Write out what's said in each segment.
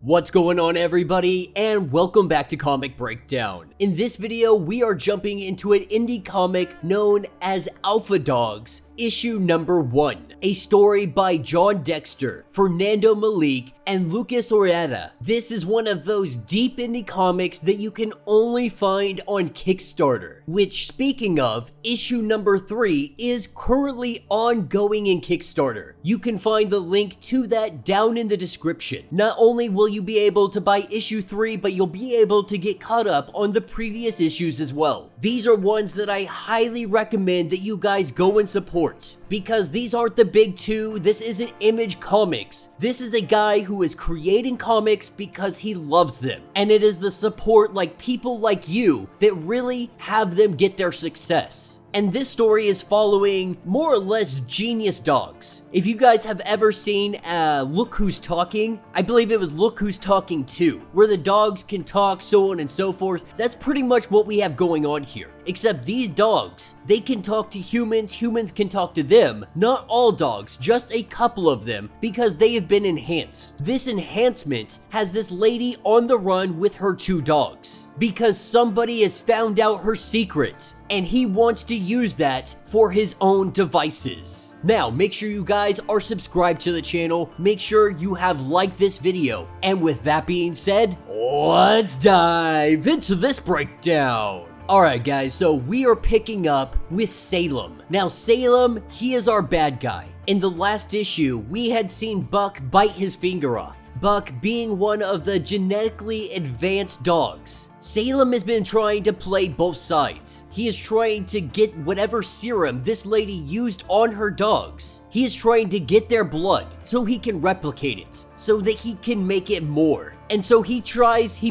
What's going on, everybody, and welcome back to Comic Breakdown. In this video, we are jumping into an indie comic known as Alpha Dogs, issue number 1, a story by Jon Dexter, Fernando Malik, and Lucas Orellana. This is one of those deep indie comics that you can only find on Kickstarter, which, speaking of, issue number 3 is currently ongoing in Kickstarter. You can find the link to that down in the description. Not only will you be able to buy issue 3, but you'll be able to get caught up on the previous issues as well. These are ones that I highly recommend that you guys go and support, because these aren't the big two. This isn't Image Comics. This is a guy who is creating comics because he loves them, and it is the support like people like you that really have them get their success. And this story is following more or less genius dogs. If you guys have ever seen Look Who's Talking, I believe it was Look Who's Talking 2, where the dogs can talk, so on and so forth. That's pretty much what we have going on here. Except these dogs, they can talk to humans, humans can talk to them. Not all dogs, just a couple of them, because they have been enhanced. This enhancement has this lady on the run with her 2 dogs, because somebody has found out her secret, and he wants to use that for his own devices. Now, make sure you guys are subscribed to the channel, make sure you have liked this video, and with that being said, let's dive into this breakdown. Alright guys, so we are picking up with Salem. Now Salem, he is our bad guy. In the last issue, we had seen Buck bite his finger off. Buck being one of the genetically advanced dogs. Salem has been trying to play both sides. He is trying to get whatever serum this lady used on her dogs. He is trying to get their blood so he can replicate it, so that he can make it more. And so he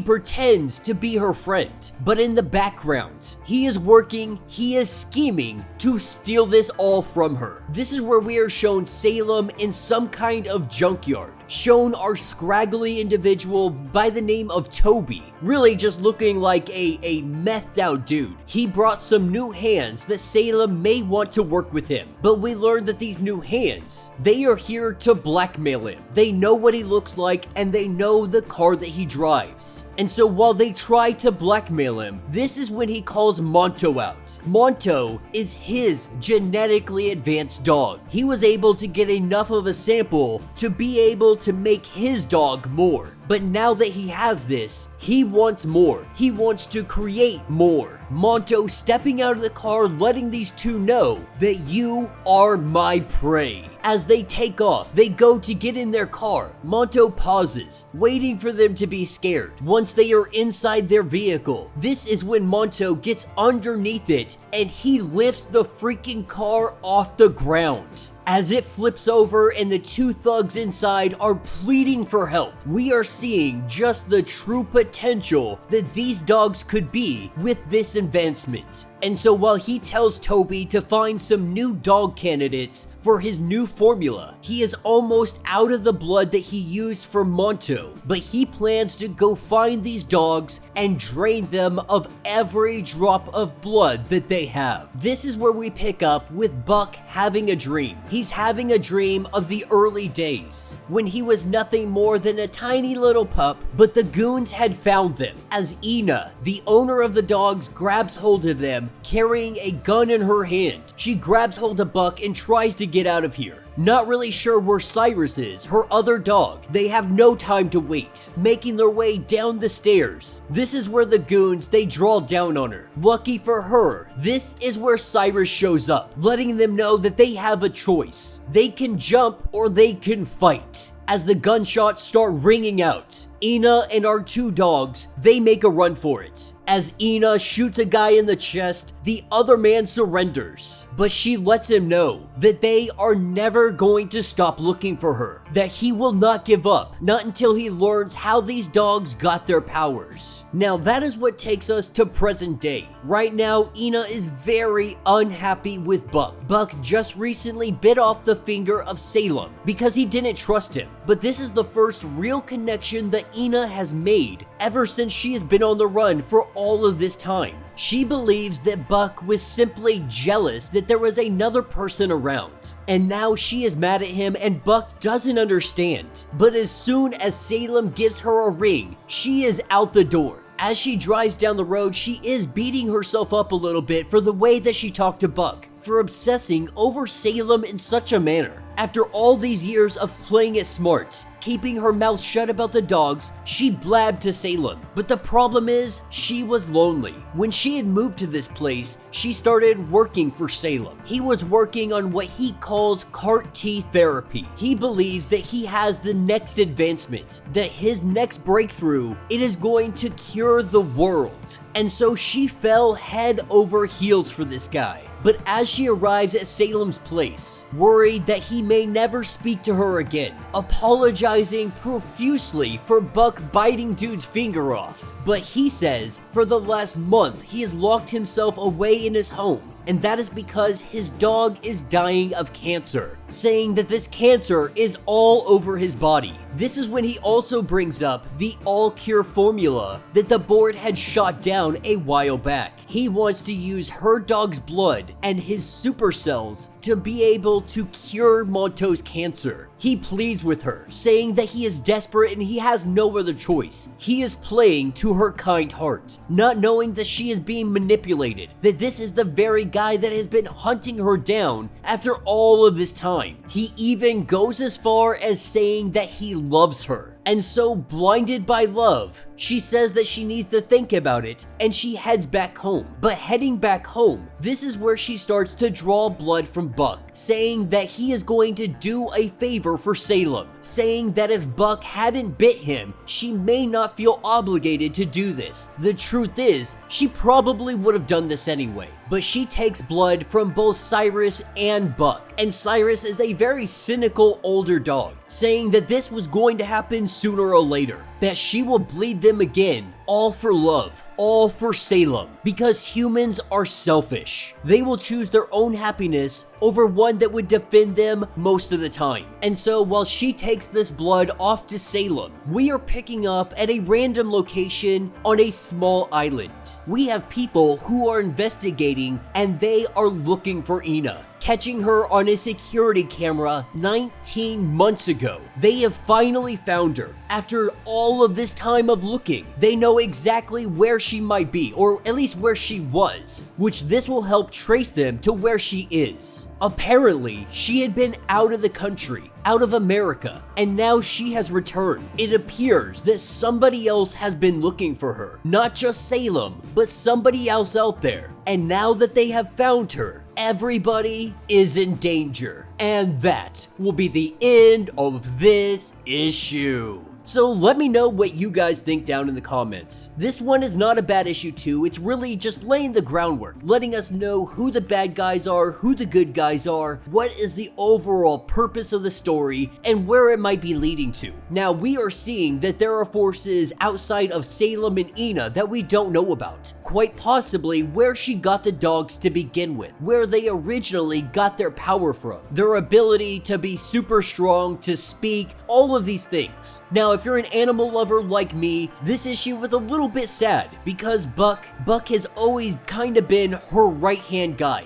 pretends to be her friend. But in the background, he is working, he is scheming to steal this all from her. This is where we are shown Salem in some kind of junkyard. Shown our scraggly individual by the name of Toby, really just looking like a methed out dude. He brought some new hands that Salem may want to work with him, but we learned that these new hands, they are here to blackmail him. They know what he looks like and they know the car that he drives. And so while they try to blackmail him, this is when he calls Monto out. Monto is his genetically advanced dog. He was able to get enough of a sample to be able to make his dog more. But now that he has this, he wants more. He wants to create more. Monto stepping out of the car, letting these two know that you are my prey. As they take off, they go to get in their car. Monto pauses, waiting for them to be scared. Once they are inside their vehicle, this is when Monto gets underneath it and he lifts the freaking car off the ground. As it flips over and the 2 thugs inside are pleading for help, we are seeing just the true potential that these dogs could be with this advancement. And so while he tells Toby to find some new dog candidates for his new formula, he is almost out of the blood that he used for Monto, but he plans to go find these dogs and drain them of every drop of blood that they have. This is where we pick up with Buck having a dream. He's having a dream of the early days, when he was nothing more than a tiny little pup, but the goons had found them. As Ina, the owner of the dogs, grabs hold of them, carrying a gun in her hand. She grabs hold of Buck and tries to get out of here. Not really sure where CYRUS is, her other dog. They have no time to wait, making their way down the stairs. This is where the goons, they draw down on her. Lucky for her, this is where CYRUS shows up, letting them know that they have a choice. They can jump or they can fight. As the gunshots start ringing out, Ina and our 2 dogs, they make a run for it. As Ina shoots a guy in the chest, the other man surrenders, but she lets him know that they are never going to stop looking for her, that he will not give up, not until he learns how these dogs got their powers. Now that is what takes us to present day. Right now, Ina is very unhappy with Buck. Buck just recently bit off the finger of Salem because he didn't trust him, but this is the first real connection that Ina has made ever since she has been on the run for all of this time. She believes that Buck was simply jealous that there was another person around. And now she is mad at him and Buck doesn't understand. But as soon as Salem gives her a ring, she is out the door. As she drives down the road, she is beating herself up a little bit for the way that she talked to Buck, for obsessing over Salem in such a manner. After all these years of playing it smart, keeping her mouth shut about the dogs, she blabbed to Salem. But the problem is, she was lonely. When she had moved to this place, she started working for Salem. He was working on what he calls cart teeth therapy. He believes that he has the next advancement, that his next breakthrough, it is going to cure the world. And so she fell head over heels for this guy. But as she arrives at Salem's place, worried that he may never speak to her again, apologizing profusely for Buck biting dude's finger off. But he says for the last month he has locked himself away in his home, and that is because his dog is dying of cancer, saying that this cancer is all over his body. This is when he also brings up the all-cure formula that the board had shot down a while back. He wants to use her dog's blood and his supercells to be able to cure Monto's cancer. He pleads with her, saying that he is desperate and he has no other choice. He is playing to her kind heart, not knowing that she is being manipulated, that this is the very guy that has been hunting her down after all of this time. He even goes as far as saying that he loves her. And so, blinded by love, she says that she needs to think about it, and she heads back home. But heading back home, this is where she starts to draw blood from Buck, saying that he is going to do a favor for Salem, saying that if Buck hadn't bit him, she may not feel obligated to do this. The truth is, she probably would have done this anyway. But she takes blood from both Cyrus and Buck, and Cyrus is a very cynical older dog, saying that this was going to happen sooner or later, that she will bleed them again, all for love, all for Salem, because humans are selfish. They will choose their own happiness over one that would defend them most of the time. And so while she takes this blood off to Salem, we are picking up at a random location on a small island. We have people who are investigating and they are looking for Ina, catching her on a security camera 19 months ago. They have finally found her. After all of this time of looking, they know exactly where she might be, or at least where she was, which this will help trace them to where she is. Apparently, she had been out of the country, out of America, and now she has returned. It appears that somebody else has been looking for her. Not just Salem, but somebody else out there. And now that they have found her, everybody is in danger. And that will be the end of this issue. So let me know what you guys think down in the comments. This one is not a bad issue 2, it's really just laying the groundwork, letting us know who the bad guys are, who the good guys are, what is the overall purpose of the story, and where it might be leading to. Now we are seeing that there are forces outside of Salem and Ina that we don't know about. Quite possibly where she got the dogs to begin with, where they originally got their power from, their ability to be super strong, to speak, all of these things. Now if you're an animal lover like me, this issue was a little bit sad because Buck has always kind of been her right-hand guy.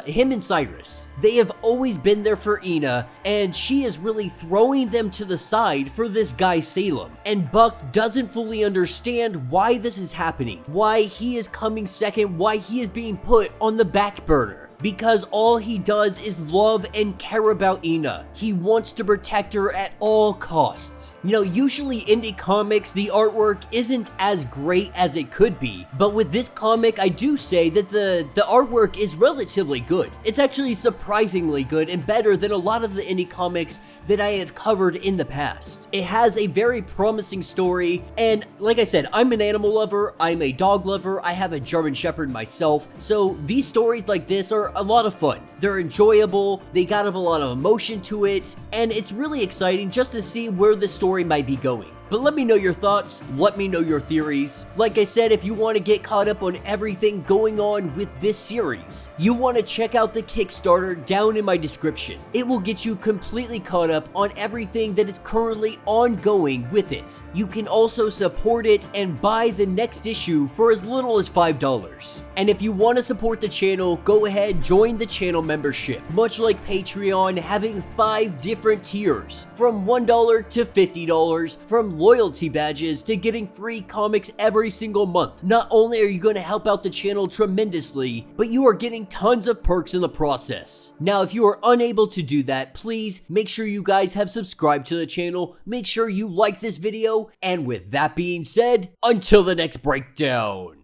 Him and Cyrus. They have always been there for Ina, and she is really throwing them to the side for this guy Salem. And Buck doesn't fully understand why this is happening, why he is coming second, why he is being put on the back burner. Because all he does is love and care about Ina. He wants to protect her at all costs. You know, usually indie comics, the artwork isn't as great as it could be, but with this comic, I do say that the artwork is relatively good. It's actually surprisingly good and better than a lot of the indie comics that I have covered in the past. It has a very promising story, and like I said, I'm an animal lover, I'm a dog lover, I have a German Shepherd myself, so these stories like this are a lot of fun. They're enjoyable, they got a lot of emotion to it, and it's really exciting just to see where the story might be going. But let me know your thoughts, let me know your theories. Like I said, if you want to get caught up on everything going on with this series, you want to check out the Kickstarter down in my description. It will get you completely caught up on everything that is currently ongoing with it. You can also support it and buy the next issue for as little as $5. And if you want to support the channel, go ahead, join the channel membership. Much like Patreon, having 5 different tiers, from $1 to $50, from loyalty badges to getting free comics every single month. Not only are you going to help out the channel tremendously, but you are getting tons of perks in the process. Now, if you are unable to do that, please make sure you guys have subscribed to the channel, make sure you like this video, and with that being said, until the next breakdown.